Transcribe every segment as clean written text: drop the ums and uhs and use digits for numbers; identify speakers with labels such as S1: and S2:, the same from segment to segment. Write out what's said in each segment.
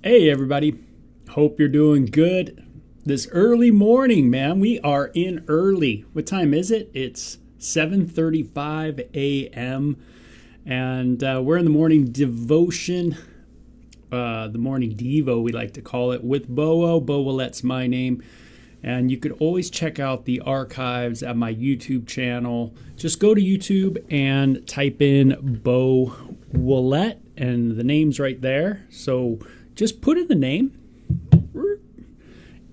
S1: Hey everybody, hope you're doing good. This early morning, man, we are in early. What time is it? It's 7:35 a.m. and we're in the morning devotion, the morning devo we like to call it, with Bo Willette's my name. And you could always check out the archives at my YouTube channel. Just go to YouTube and type in Bo Willette and the name's right there. So just put in the name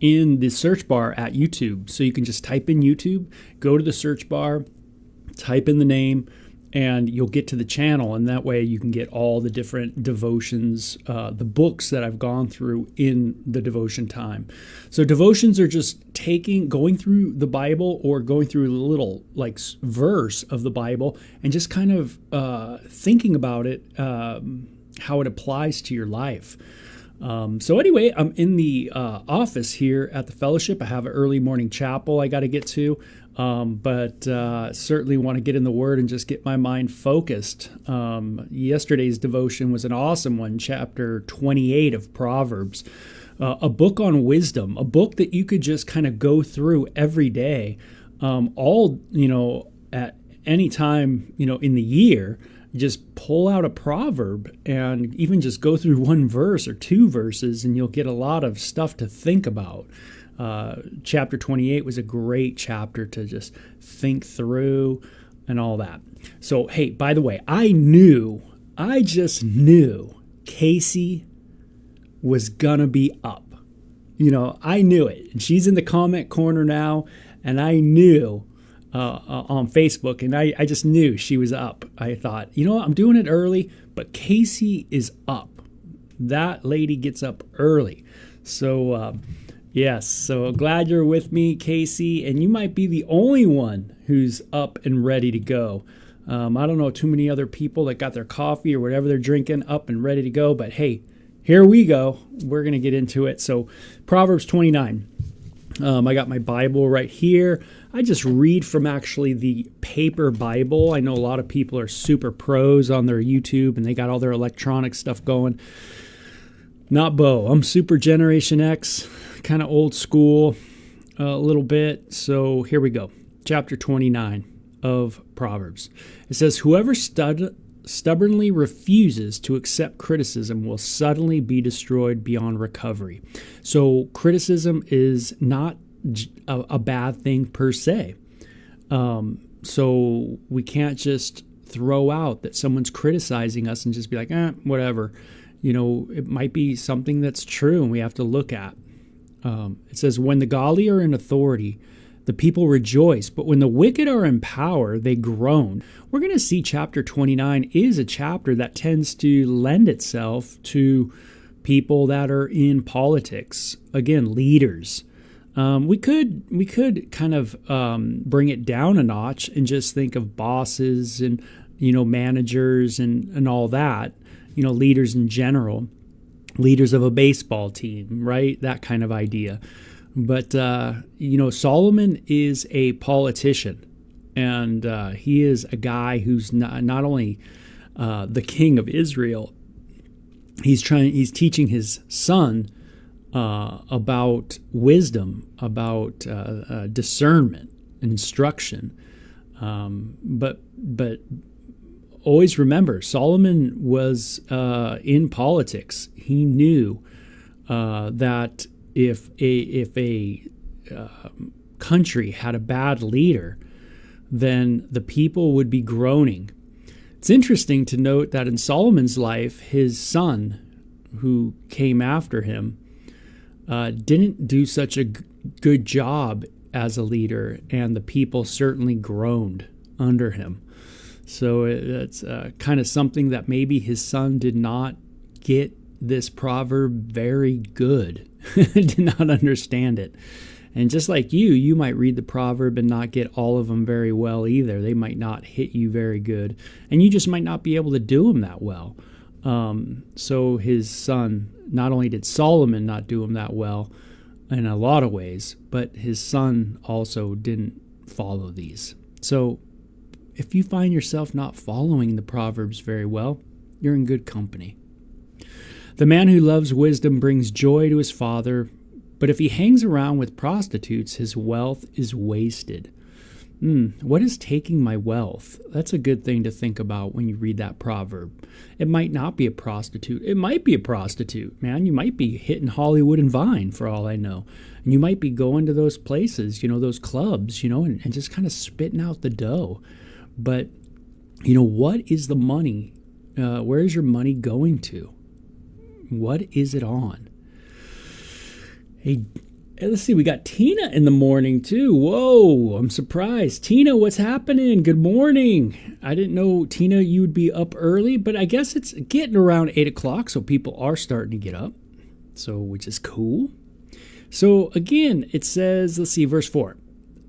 S1: in the search bar at YouTube. So you can just type in YouTube, go to the search bar, type in the name, and you'll get to the channel. And that way you can get all the different devotions, the books that I've gone through in the devotion time. So devotions are just going through the Bible or going through a little verse of the Bible and just kind of thinking about it, how it applies to your life. So anyway, I'm in the office here at the fellowship. I have an early morning chapel I got to get to, but certainly want to get in the Word and just get my mind focused. Yesterday's devotion was an awesome one, chapter 28 of Proverbs, a book on wisdom, a book that you could just kind of go through every day, at any time, in the year. Just pull out a proverb and even just go through one verse or two verses and you'll get a lot of stuff to think about. Chapter 28 was a great chapter to just think through and all that. So, hey, by the way, I just knew Casey was gonna be up. I knew it. And she's in the comment corner now, and I knew on Facebook, and I just knew she was up. I thought, I'm doing it early, but Casey is up. That lady gets up early. So, yes, so glad you're with me, Casey, and you might be the only one who's up and ready to go. I don't know too many other people that got their coffee or whatever they're drinking up and ready to go, but hey, here we go. We're going to get into it. So, Proverbs 29. I got my Bible right here. I just read from actually the paper Bible. I know a lot of people are super pros on their YouTube and they got all their electronic stuff going. Not Bo. I'm super Generation X, kind of old school a little bit. So here we go. Chapter 29 of Proverbs. It says, whoever stubbornly refuses to accept criticism will suddenly be destroyed beyond recovery. So criticism is not a bad thing per se. So we can't just throw out that someone's criticizing us and just be like, whatever. It might be something that's true and we have to look at. It says, when the godly are in authority, the people rejoice, but when the wicked are in power, they groan. We're going to see chapter 29 is a chapter that tends to lend itself to people that are in politics. Again, leaders. We could kind of bring it down a notch and just think of bosses and, managers and all that, leaders in general, leaders of a baseball team, right? That kind of idea. But, Solomon is a politician, and he is a guy who's not only the king of Israel, he's teaching his son about wisdom, about discernment and instruction. But always remember, Solomon was in politics. He knew that if a country had a bad leader, then the people would be groaning. It's interesting to note that in Solomon's life, his son, who came after him, didn't do such a good job as a leader, and the people certainly groaned under him. So it's kind of something that maybe his son did not get this proverb very good, did not understand it. And just like you might read the proverb and not get all of them very well either. They might not hit you very good, and you just might not be able to do them that well. So his son, not only did Solomon not do him that well in a lot of ways, but his son also didn't follow these. So if you find yourself not following the Proverbs very well, you're in good company. The man who loves wisdom brings joy to his father, but if he hangs around with prostitutes, his wealth is wasted. What is taking my wealth? That's a good thing to think about when you read that proverb. It might not be a prostitute. It might be a prostitute, man. You might be hitting Hollywood and Vine for all I know. And you might be going to those places, those clubs, and just kind of spitting out the dough. But, what is the money? Where is your money going to? What is it on? Hey, let's see. We got Tina in the morning, too. Whoa, I'm surprised. Tina, what's happening? Good morning. I didn't know, Tina, you would be up early, but I guess it's getting around 8 o'clock, so people are starting to get up, which is cool. So, again, it says, let's see, verse 4.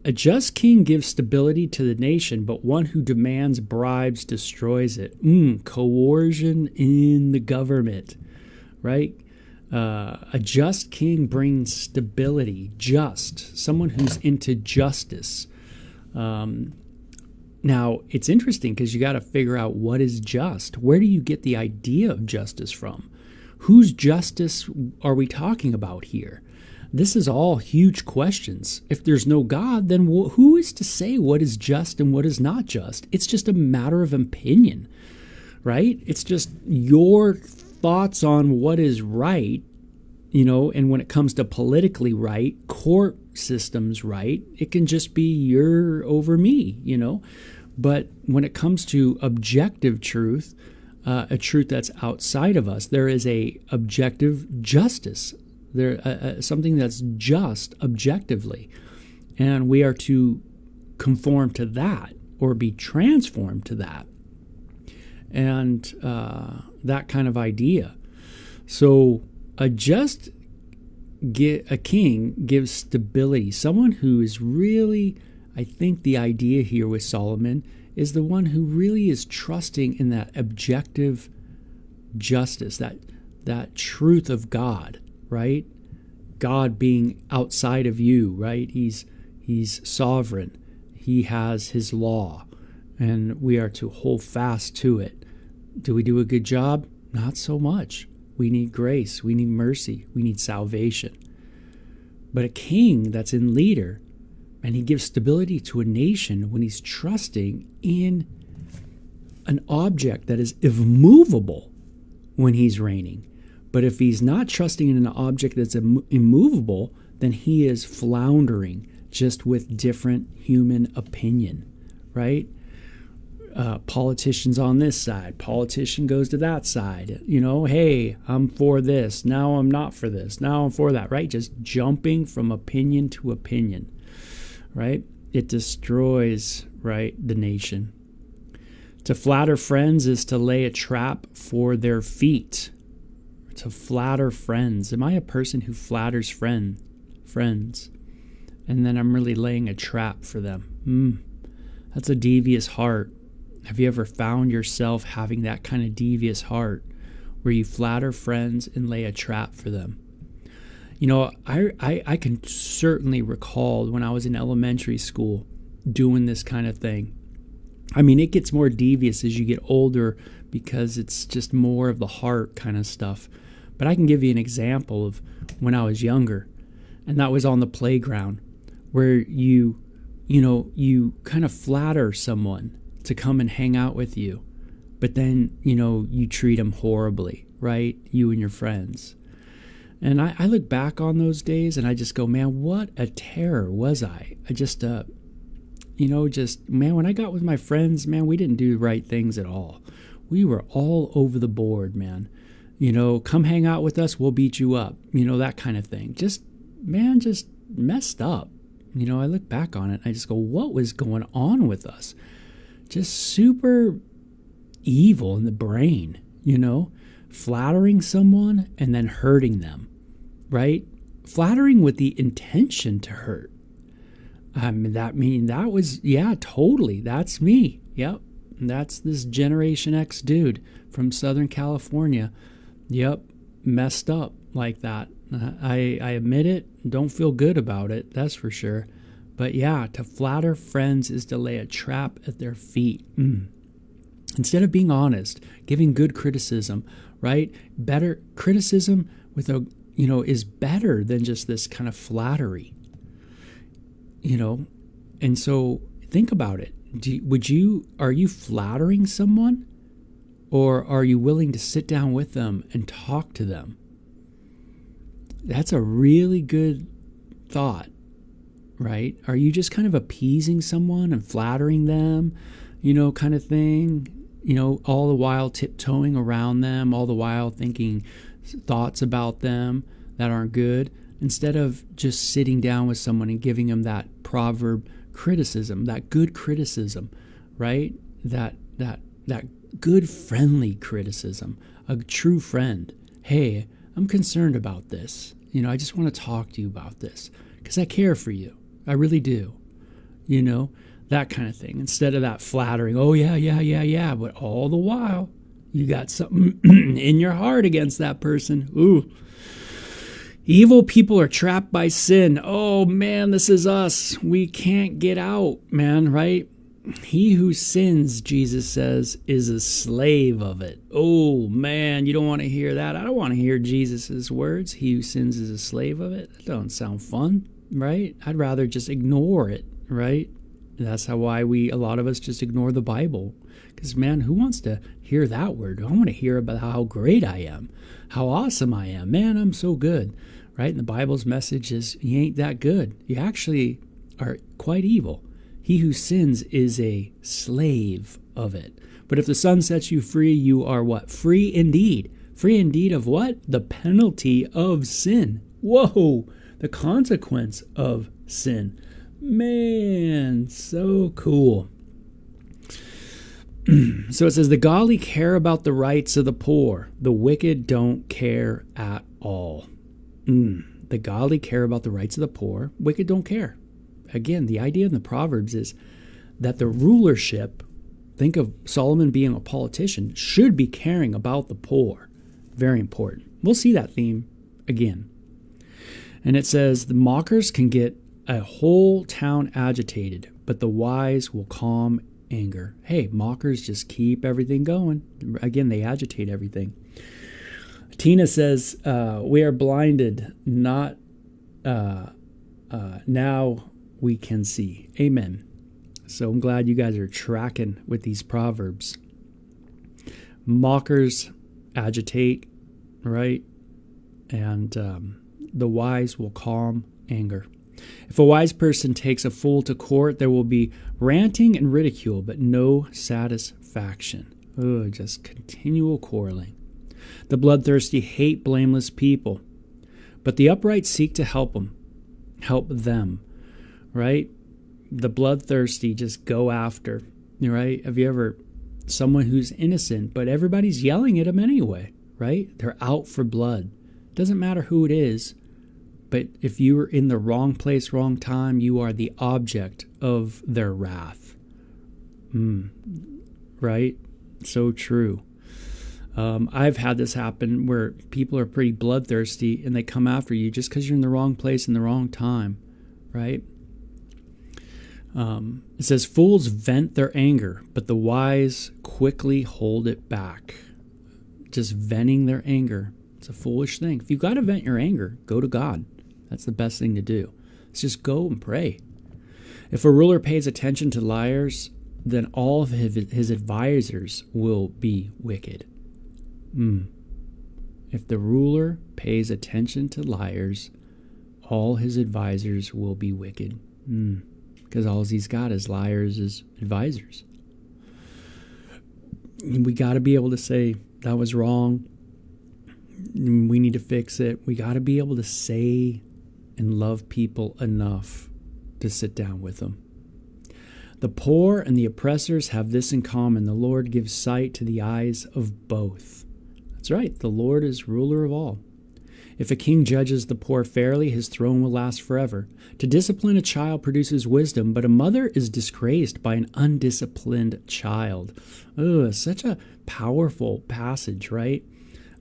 S1: A just king gives stability to the nation, but one who demands bribes destroys it. Coercion in the government, right? A just king brings stability, someone who's into justice. Now, it's interesting because you got to figure out what is just. Where do you get the idea of justice from? Whose justice are we talking about here? This is all huge questions. If there's no God, then who is to say what is just and what is not just? It's just a matter of opinion, right? It's just your thoughts on what is right, and when it comes to politically right, court systems right, it can just be you're over me, But when it comes to objective truth, a truth that's outside of us, there is a objective justice. There something that's just objectively, and we are to conform to that or be transformed to that, and that kind of idea. So a king gives stability. Someone who is really, I think the idea here with Solomon is the one who really is trusting in that objective justice, that truth of God, right? God being outside of you, right? He's sovereign. He has his law, and we are to hold fast to it. Do we do a good job? Not so much. We need grace. We need mercy. We need salvation. But a king that's in leader, and he gives stability to a nation when he's trusting in an object that is immovable when he's reigning. But if he's not trusting in an object that's immovable, then he is floundering just with different human opinion, right? Politicians on this side, politician goes to that side. Hey, I'm for this. Now I'm not for this. Now I'm for that, right? Just jumping from opinion to opinion, right? It destroys, right, the nation. To flatter friends is to lay a trap for their feet. To flatter friends. Am I a person who flatters friends? And then I'm really laying a trap for them. That's a devious heart. Have you ever found yourself having that kind of devious heart where you flatter friends and lay a trap for them? I can certainly recall when I was in elementary school doing this kind of thing. I mean, it gets more devious as you get older because it's just more of the heart kind of stuff. But I can give you an example of when I was younger, and that was on the playground, where you kind of flatter someone to come and hang out with you, but then, you treat them horribly, right? You and your friends. And I look back on those days and I just go, man, what a terror was I? I just, man, when I got with my friends, man, we didn't do the right things at all. We were all over the board, man. Come hang out with us, we'll beat you up. That kind of thing. Just messed up. I look back on it and I just go, what was going on with us? Just super evil in the brain, flattering someone and then hurting them, right? Flattering with the intention to hurt. That was, totally. That's me. Yep. That's this Generation X dude from Southern California. Yep. Messed up like that. I admit it. Don't feel good about it. That's for sure. But yeah, to flatter friends is to lay a trap at their feet. Instead of being honest, giving good criticism, right? Better criticism with a, is better than just this kind of flattery, And so think about it. Are you flattering someone, or are you willing to sit down with them and talk to them? That's a really good thought, right? Are you just kind of appeasing someone and flattering them, kind of thing? All the while tiptoeing around them, all the while thinking thoughts about them that aren't good, instead of just sitting down with someone and giving them that proverb criticism, that good criticism, right? That good friendly criticism, a true friend. Hey, I'm concerned about this. I just want to talk to you about this because I care for you. I really do. That kind of thing. Instead of that flattering, oh, yeah, but all the while, you got something in your heart against that person. Ooh. Evil people are trapped by sin. Oh, man, this is us. We can't get out, man, right? He who sins, Jesus says, is a slave of it. Oh, man, you don't want to hear that. I don't want to hear Jesus' words. He who sins is a slave of it. That doesn't sound fun, right? I'd rather just ignore it, right? That's why a lot of us just ignore the Bible. Because, man, who wants to hear that word? I want to hear about how great I am, how awesome I am. Man, I'm so good, right? And the Bible's message is, you ain't that good. You actually are quite evil. He who sins is a slave of it. But if the Son sets you free, you are what? Free indeed. Free indeed of what? The penalty of sin. Whoa! The consequence of sin. Man, so cool. So it says, the godly care about the rights of the poor. The wicked don't care at all. The godly care about the rights of the poor. Wicked don't care. Again, the idea in the Proverbs is that the rulership, think of Solomon being a politician, should be caring about the poor. Very important. We'll see that theme again. And it says, the mockers can get a whole town agitated, but the wise will calm anger. Hey, mockers just keep everything going. Again, they agitate everything. Tina says, we are blinded, not now we can see. Amen. So I'm glad you guys are tracking with these Proverbs. Mockers agitate, right? And the wise will calm anger. If a wise person takes a fool to court, there will be ranting and ridicule, but no satisfaction. Oh, just continual quarreling. The bloodthirsty hate blameless people, but the upright seek to help them, right? The bloodthirsty just go after, right? Have you ever, someone who's innocent, but everybody's yelling at them anyway, right? They're out for blood. Doesn't matter who it is. But if you are in the wrong place, wrong time, you are the object of their wrath. Right? So true. I've had this happen where people are pretty bloodthirsty and they come after you just because you're in the wrong place in the wrong time. Right? It says, fools vent their anger, but the wise quickly hold it back. Just venting their anger. It's a foolish thing. If you've got to vent your anger, go to God. That's the best thing to do. Let's just go and pray. If a ruler pays attention to liars, then all of his advisors will be wicked. If the ruler pays attention to liars, all his advisors will be wicked. Because all he's got is liars as advisors. We got to be able to say, that was wrong. We need to fix it. We got to be able to say and love people enough to sit down with them. The poor and the oppressors have this in common. The Lord gives sight to the eyes of both. That's right. The Lord is ruler of all. If a king judges the poor fairly, his throne will last forever. To discipline a child produces wisdom, but a mother is disgraced by an undisciplined child. Oh, such a powerful passage, right?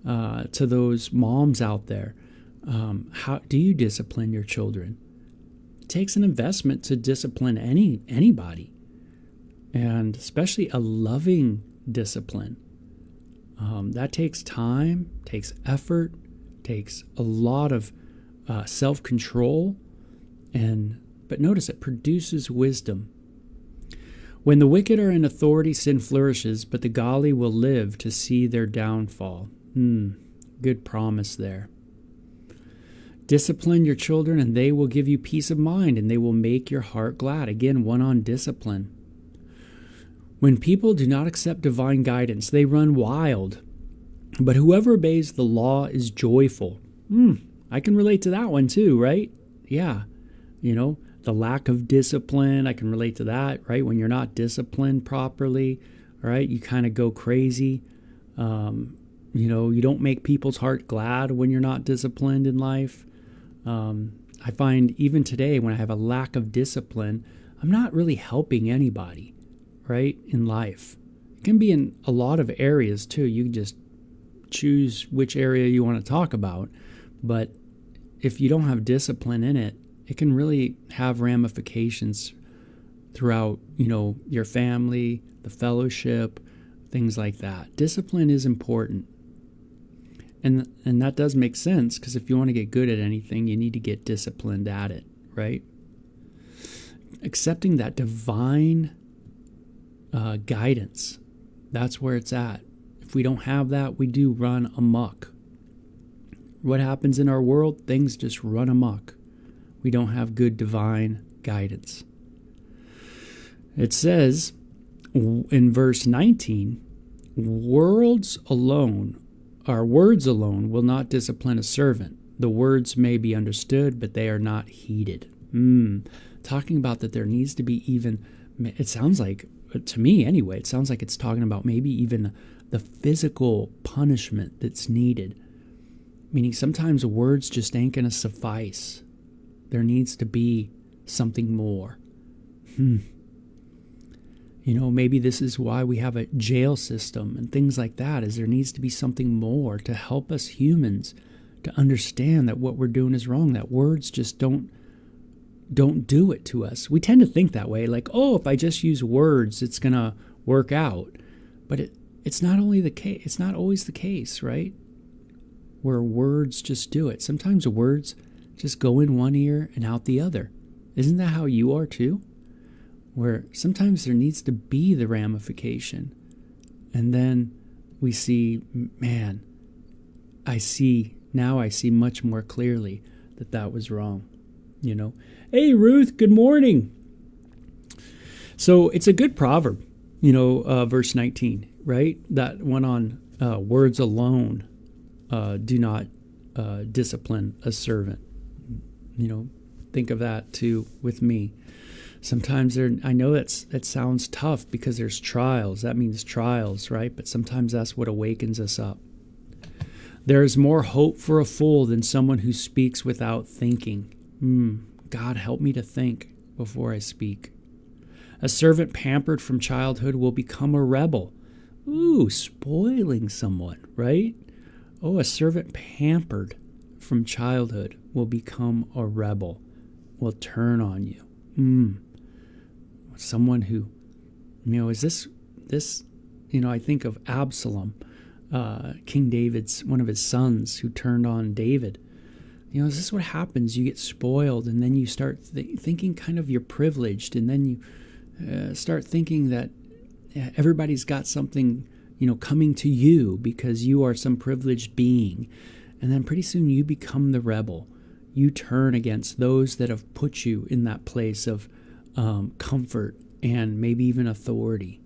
S1: To those moms out there. How do you discipline your children? It takes an investment to discipline anybody. And especially a loving discipline. That takes time, takes effort, takes a lot of self-control, but notice it produces wisdom. When the wicked are in authority, sin flourishes, but the godly will live to see their downfall. Good promise there. Discipline your children, and they will give you peace of mind, and they will make your heart glad. Again, one on discipline. When people do not accept divine guidance, they run wild. But whoever obeys the law is joyful. I can relate to that one too, right? Yeah. The lack of discipline, I can relate to that, right? When you're not disciplined properly, right? You kind of go crazy. You don't make people's heart glad when you're not disciplined in life. I find even today when I have a lack of discipline, I'm not really helping anybody, right, in life. It can be in a lot of areas too. You can just choose which area you want to talk about. But if you don't have discipline in it, it can really have ramifications throughout, your family, the fellowship, things like that. Discipline is important. And that does make sense, because if you want to get good at anything, you need to get disciplined at it, right? Accepting that divine guidance, that's where it's at. If we don't have that, we do run amok. What happens in our world? Things just run amok. We don't have good divine guidance. It says in verse 19, words alone will not discipline a servant. The words may be understood, but they are not heeded. Talking about that there needs to be even, it sounds like, to me anyway, it sounds like it's talking about maybe even the physical punishment that's needed. Meaning sometimes words just ain't going to suffice. There needs to be something more. Maybe this is why we have a jail system and things like that, is there needs to be something more to help us humans to understand that what we're doing is wrong, that words just don't do it to us. We tend to think that way, like, if I just use words, it's going to work out. But it's not always the case, right? Where words just do it. Sometimes words just go in one ear and out the other. Isn't that how you are too? Where sometimes there needs to be the ramification. And then we see, I see much more clearly that was wrong. Hey Ruth, good morning. So it's a good proverb, verse 19, right? That one on words alone do not discipline a servant. Think of that too with me. Sometimes I know that sounds tough because there's trials. That means trials, right? But sometimes that's what awakens us up. There is more hope for a fool than someone who speaks without thinking. God, help me to think before I speak. A servant pampered from childhood will become a rebel. Spoiling someone, right? A servant pampered from childhood will become a rebel, will turn on you. Someone who, is this, I think of Absalom, King David's, one of his sons who turned on David. Is this what happens? You get spoiled, and then you start thinking kind of you're privileged, and then you start thinking that everybody's got something, coming to you because you are some privileged being. And then pretty soon you become the rebel. You turn against those that have put you in that place of comfort and maybe even authority.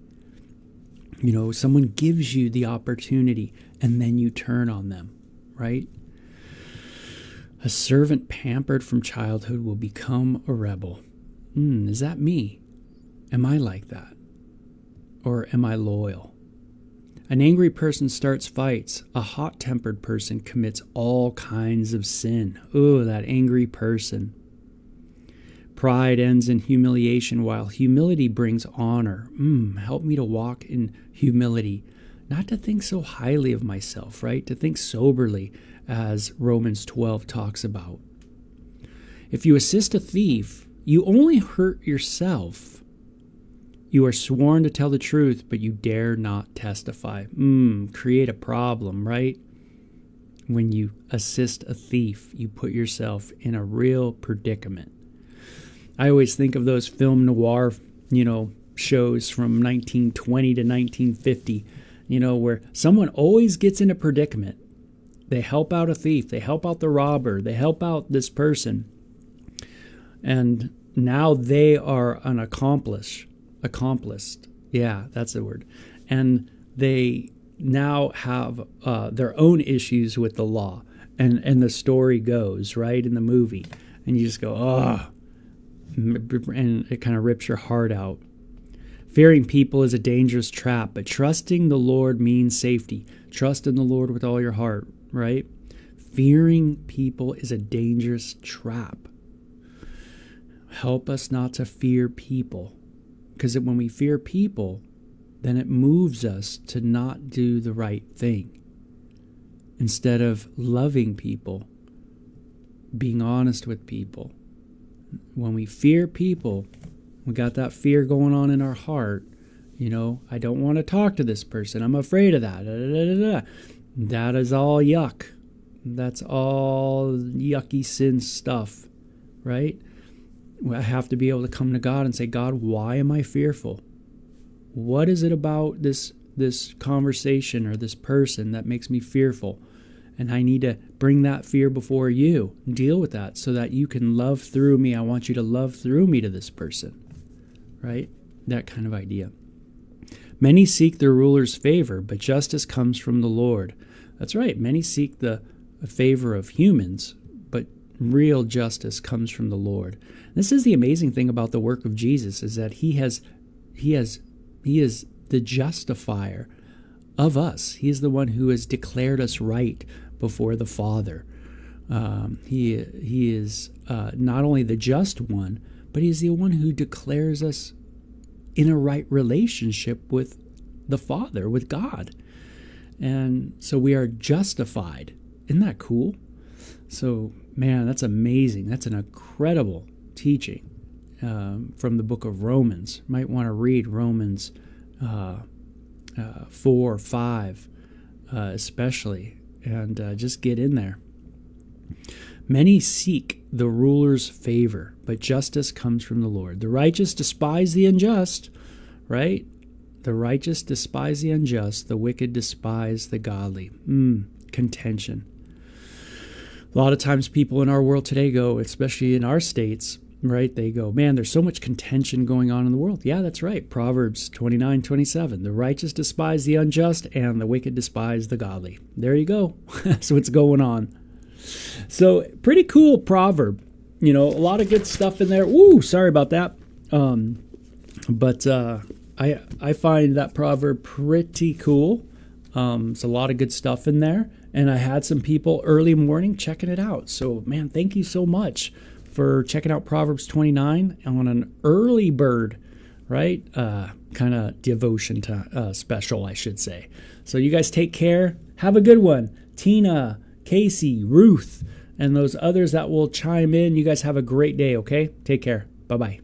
S1: Someone gives you the opportunity and then you turn on them, right? A servant pampered from childhood will become a rebel. Is that me? Am I like that? Or am I loyal? An angry person starts fights. A hot-tempered person commits all kinds of sin. That angry person. Pride ends in humiliation, while humility brings honor. Help me to walk in humility. Not to think so highly of myself, right? To think soberly, as Romans 12 talks about. If you assist a thief, you only hurt yourself. You are sworn to tell the truth, but you dare not testify. Create a problem, right? When you assist a thief, you put yourself in a real predicament. I always think of those film noir, shows from 1920 to 1950, where someone always gets in a predicament. They help out a thief, they help out the robber, they help out this person. And now they are an accompliced. Yeah, that's the word. And they now have their own issues with the law. And the story goes, right, in the movie. And you just go, oh, and it kind of rips your heart out. Fearing people is a dangerous trap, but trusting the Lord means safety. Trust in the Lord with all your heart, right? Fearing people is a dangerous trap. Help us not to fear people, because when we fear people, then it moves us to not do the right thing. Instead of loving people, being honest with people. When we fear people, we got that fear going on in our heart. I don't want to talk to this person. I'm afraid of that. That is all yuck. That's all yucky sin stuff, right? I have to be able to come to God and say, God, why am I fearful? What is it about this conversation or this person that makes me fearful? And I need to bring that fear before you, deal with that so that you can love through me. I want you to love through me to this person, right? That kind of idea. Many seek their ruler's favor, but justice comes from the Lord. That's right. Many seek the favor of humans, but real justice comes from the Lord. This is the amazing thing about the work of Jesus, is that he is the justifier of us. He is the one who has declared us right before the Father. He is not only the just one, but he's the one who declares us in a right relationship with the Father, with God. And so we are justified. Isn't that cool? So, man, that's amazing. That's an incredible teaching from the book of Romans. You might want to read Romans 4, 5 especially, and just get in there. Many seek the ruler's favor, but justice comes from the Lord. The righteous despise the unjust, right? The righteous despise the unjust. The wicked despise the godly. Contention. A lot of times people in our world today go, especially in our states, right? They go, man, there's so much contention going on in the world. Yeah, that's right. Proverbs 29:27. The righteous despise the unjust, and the wicked despise the godly. There you go. That's what's going on. So, pretty cool proverb. A lot of good stuff in there. Woo, sorry about that. But I find that proverb pretty cool. There's a lot of good stuff in there. And I had some people early morning checking it out. So, man, thank you so much for checking out Proverbs 29 on an early bird, right? Kind of devotion to special, I should say. So you guys take care. Have a good one. Tina, Casey, Ruth, and those others that will chime in. You guys have a great day, okay? Take care. Bye-bye.